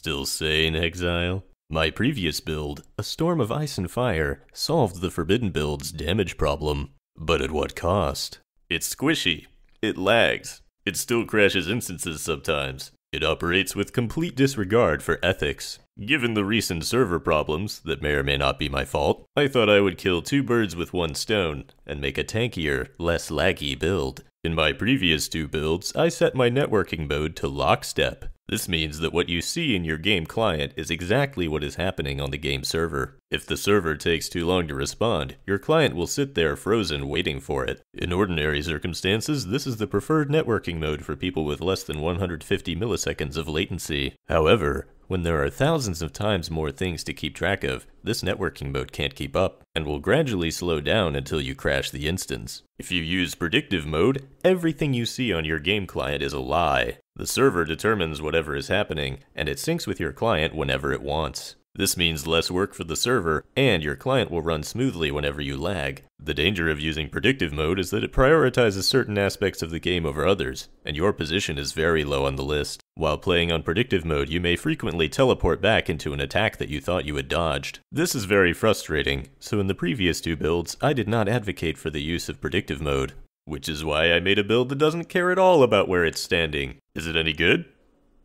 Still sane, Exile? My previous build, a storm of ice and fire, solved the Forbidden build's damage problem. But at what cost? It's squishy. It lags. It still crashes instances sometimes. It operates with complete disregard for ethics. Given the recent server problems, that may or may not be my fault, I thought I would kill two birds with one stone, and make a tankier, less laggy build. In my previous two builds, I set my networking mode to lockstep. This means that what you see in your game client is exactly what is happening on the game server. If the server takes too long to respond, your client will sit there frozen waiting for it. In ordinary circumstances, this is the preferred networking mode for people with less than 150 milliseconds of latency. However, when there are thousands of times more things to keep track of, this networking mode can't keep up, and will gradually slow down until you crash the instance. If you use Predictive Mode, everything you see on your game client is a lie. The server determines whatever is happening, and it syncs with your client whenever it wants. This means less work for the server, and your client will run smoothly whenever you lag. The danger of using Predictive Mode is that it prioritizes certain aspects of the game over others, and your position is very low on the list. While playing on Predictive Mode, you may frequently teleport back into an attack that you thought you had dodged. This is very frustrating, so in the previous two builds, I did not advocate for the use of Predictive Mode. Which is why I made a build that doesn't care at all about where it's standing. Is it any good?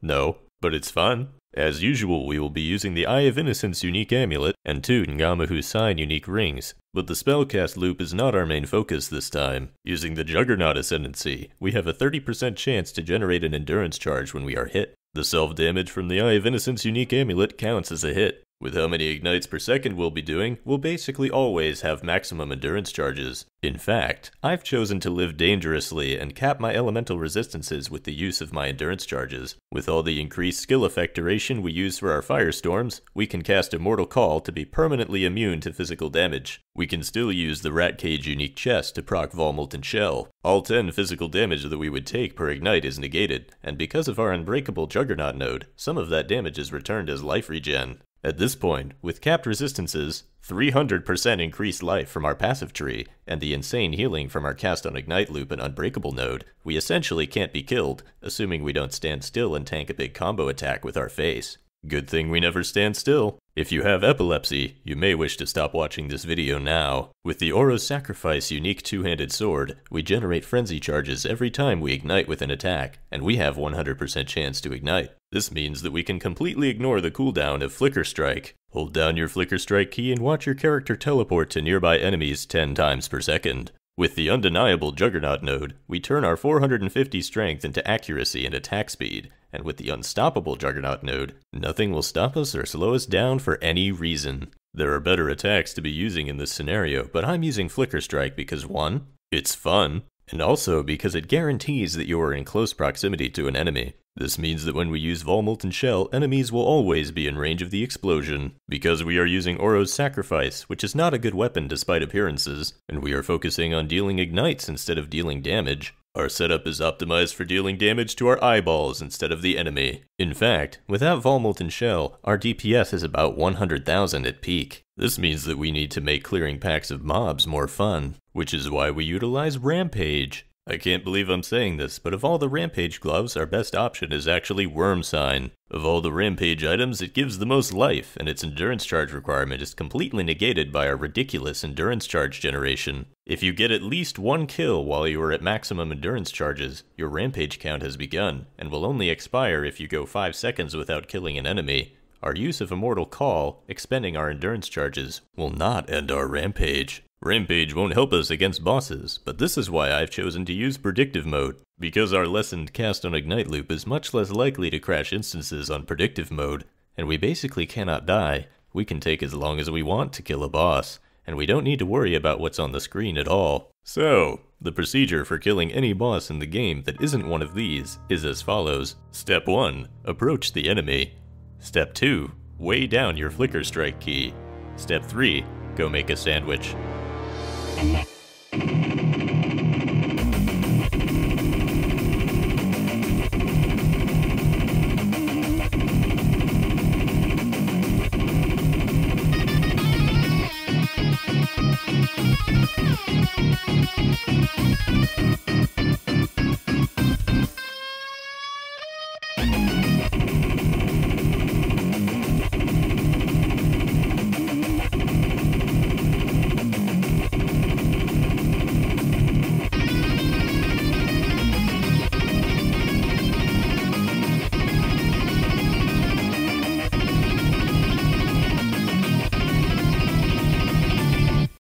No, but it's fun. As usual, we will be using the Eye of Innocence unique amulet and two Ngamahu Sign unique rings, but the spellcast loop is not our main focus this time. Using the Juggernaut Ascendancy, we have a 30% chance to generate an endurance charge when we are hit. The self-damage from the Eye of Innocence unique amulet counts as a hit. With how many ignites per second we'll be doing, we'll basically always have maximum endurance charges. In fact, I've chosen to live dangerously and cap my elemental resistances with the use of my endurance charges. With all the increased skill effect duration we use for our firestorms, we can cast Immortal Call to be permanently immune to physical damage. We can still use the Rat Cage unique chest to proc Vol Molten Shell. All 10 physical damage that we would take per ignite is negated, and because of our unbreakable Juggernaut node, some of that damage is returned as life regen. At this point, with capped resistances, 300% increased life from our passive tree, and the insane healing from our cast on Ignite loop and Unbreakable node, we essentially can't be killed, assuming we don't stand still and tank a big combo attack with our face. Good thing we never stand still. If you have epilepsy, you may wish to stop watching this video now. With the Oro's Sacrifice unique two-handed sword, we generate frenzy charges every time we ignite with an attack, and we have 100% chance to ignite. This means that we can completely ignore the cooldown of Flicker Strike. Hold down your Flicker Strike key and watch your character teleport to nearby enemies 10 times per second. With the undeniable Juggernaut node, we turn our 450 strength into accuracy and attack speed, and with the unstoppable Juggernaut node, nothing will stop us or slow us down for any reason. There are better attacks to be using in this scenario, but I'm using Flicker Strike because 1, it's fun, and also because it guarantees that you are in close proximity to an enemy. This means that when we use Vol Molten Shell, enemies will always be in range of the explosion. Because we are using Oro's Sacrifice, which is not a good weapon despite appearances, and we are focusing on dealing ignites instead of dealing damage, our setup is optimized for dealing damage to our eyeballs instead of the enemy. In fact, without Vol Molten Shell, our DPS is about 100,000 at peak. This means that we need to make clearing packs of mobs more fun, which is why we utilize Rampage. I can't believe I'm saying this, but of all the Rampage Gloves, our best option is actually Worm Sign. Of all the Rampage items, it gives the most life, and its endurance charge requirement is completely negated by our ridiculous endurance charge generation. If you get at least 1 kill while you are at maximum endurance charges, your Rampage count has begun, and will only expire if you go 5 seconds without killing an enemy. Our use of Immortal Call, expending our endurance charges, will not end our Rampage. Rampage won't help us against bosses, but this is why I've chosen to use Predictive Mode. Because our lessened cast on Ignite loop is much less likely to crash instances on Predictive Mode, and we basically cannot die, we can take as long as we want to kill a boss, and we don't need to worry about what's on the screen at all. So, the procedure for killing any boss in the game that isn't one of these is as follows. Step 1. Approach the enemy. Step 2. Weigh down your Flicker Strike key. Step 3. Go make a sandwich.